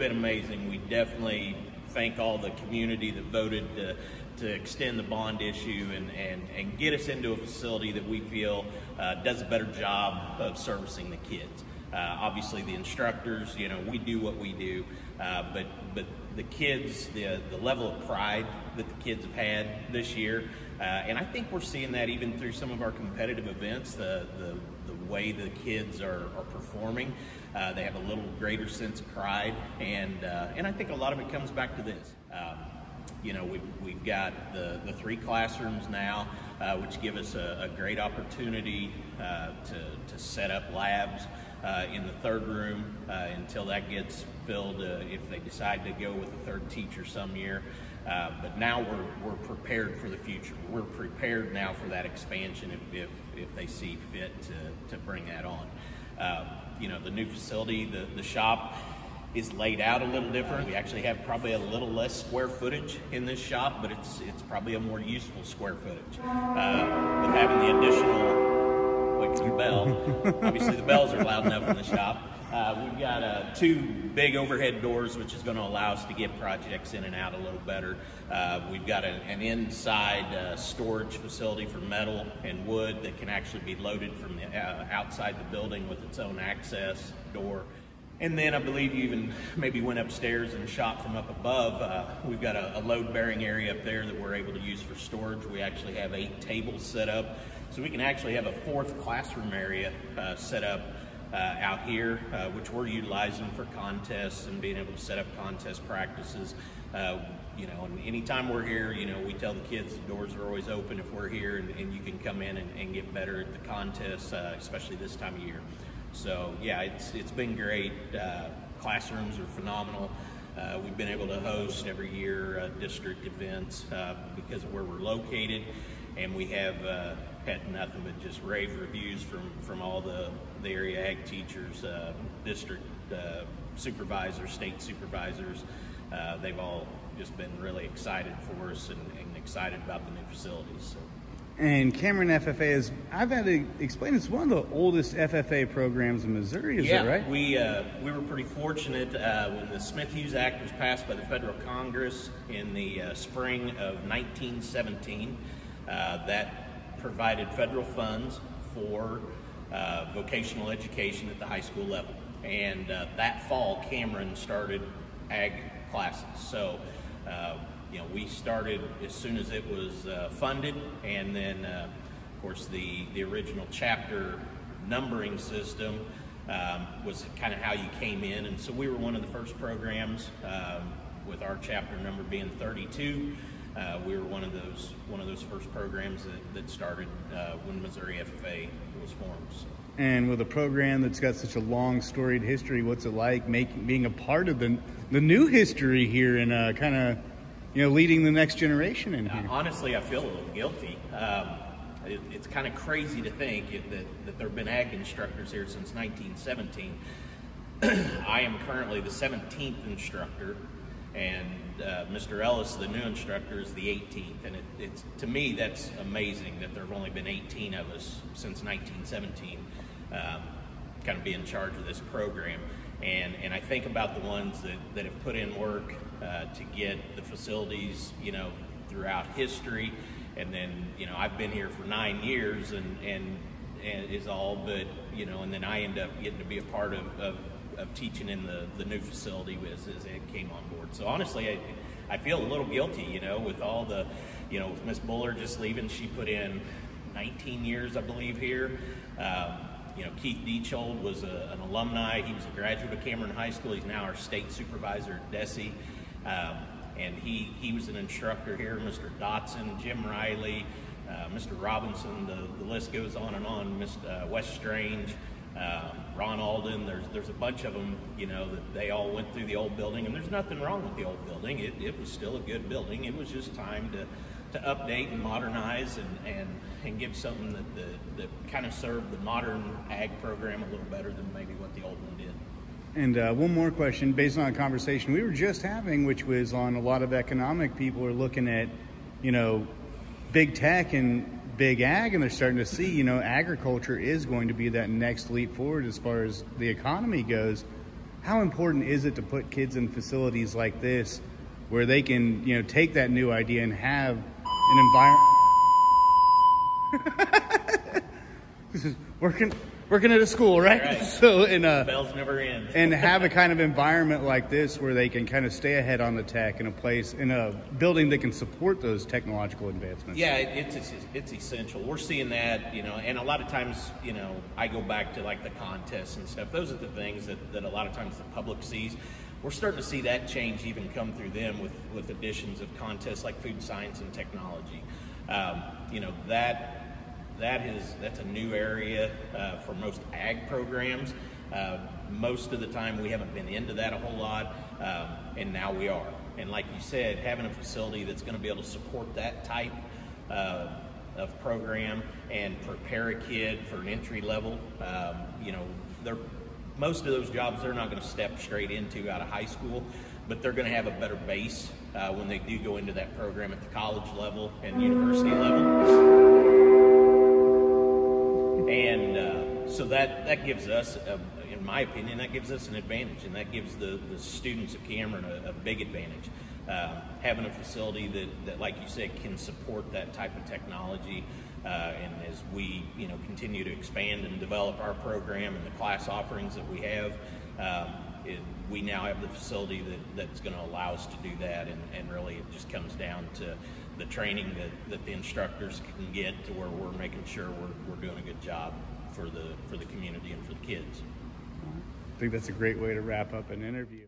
been amazing. We definitely thank all the community that voted to extend the bond issue and get us into a facility that we feel does a better job of servicing the kids. Obviously the instructors, you know, we do what we do, but the kids, the level of pride that the kids have had this year, and I think we're seeing that even through some of our competitive events, the way the kids are performing. They have a little greater sense of pride, and I think a lot of it comes back to this. You know, we've got the 3 classrooms now, which give us a great opportunity to set up labs in the 3rd room until that gets filled, if they decide to go with a 3rd teacher some year. But now we're prepared for the future. We're prepared now for that expansion if they see fit to bring that on. You know, the new facility, the shop, is laid out a little different. We actually have probably a little less square footage in this shop, but it's probably a more useful square footage. With having the additional, wait for the bell. Obviously the bells are loud enough in the shop. We've got 2 big overhead doors, which is going to allow us to get projects in and out a little better. We've got an inside storage facility for metal and wood that can actually be loaded from the outside the building with its own access door. And then I believe you even maybe went upstairs and shot from up above. We've got a load-bearing area up there that we're able to use for storage. We actually have 8 tables set up, so we can actually have a 4th classroom area set up out here, which we're utilizing for contests and being able to set up contest practices. You know, and anytime we're here, you know, we tell the kids the doors are always open if we're here, and you can come in and get better at the contests, especially this time of year. So yeah, it's been great. Classrooms are phenomenal. We've been able to host every year district events because of where we're located, and we have had nothing but just rave reviews from all the area ag teachers, district supervisors, state supervisors. They've all just been really excited for us and excited about the new facilities. So. And Cameron FFA is, I've had to explain, it's one of the oldest FFA programs in Missouri, is that right? We were pretty fortunate when the Smith-Hughes Act was passed by the Federal Congress in the spring of 1917. That provided federal funds for vocational education at the high school level. And that fall, Cameron started ag classes. So you know, we started as soon as it was funded, and then of course the original chapter numbering system was kind of how you came in, and so we were one of the first programs with our chapter number being 32. We were one of those first programs that started when Missouri FFA was formed. So. And with a program that's got such a long storied history, what's it like being a part of the new history here and kind of, you know, leading the next generation in here? Honestly, I feel a little guilty. It's kind of crazy to think that there have been ag instructors here since 1917. I am currently the 17th instructor, and Mr. Ellis, the new instructor, is the 18th. And it's to me, that's amazing that there have only been 18 of us since 1917 kind of be in charge of this program. And I think about the ones that have put in work to get the facilities, you know, throughout history. And then, you know, I've been here for 9 years and is all, but, you know, and then I end up getting to be a part of teaching in the new facility as it came on board. So honestly, I feel a little guilty, you know, with all the, you know, with Miss Buller just leaving. She put in 19 years, I believe, here. You know, Keith Deachold was an alumni. He was a graduate of Cameron High School. He's now our state supervisor at DESE. And he was an instructor here. Mr. Dotson, Jim Riley, Mr. Robinson, the list goes on and on. Mr. Wes Strange, Ron Alden, there's a bunch of them, you know, that they all went through the old building, and there's nothing wrong with the old building. It was still a good building. It was just time to update and modernize and give something that kind of served the modern ag program a little better than maybe what the old one did. And one more question based on a conversation we were just having, which was on a lot of economic people are looking at, you know, big tech and big ag, and they're starting to see, you know, agriculture is going to be that next leap forward as far as the economy goes. how important is it to put kids in facilities like this where they can, you know, take that new idea and have an environment? This is working at a school, right? So, bells never end. And have a kind of environment like this where they can kind of stay ahead on the tech in a building that can support those technological advancements. Yeah, it's essential. We're seeing that, you know, and a lot of times, you know, I go back to like the contests and stuff. Those are the things that a lot of times the public sees. We're starting to see that change even come through them with additions of contests like food science and technology. You know, that's a new area for most ag programs. Most of the time we haven't been into that a whole lot, and now we are. And like you said, having a facility that's going to be able to support that type of program and prepare a kid for an entry level, you know, most of those jobs they're not going to step straight into out of high school, but they're going to have a better base when they do go into that program at the college level and university level. And so that gives us, in my opinion, that gives us an advantage, and that gives the students of Cameron a big advantage. Having a facility that, like you said, can support that type of technology, and as we, you know, continue to expand and develop our program and the class offerings that we have, we now have the facility that's going to allow us to do that, and really it just comes down to the training that the instructors can get to where we're making sure we're doing a good job for the community and for the kids. I think that's a great way to wrap up an interview.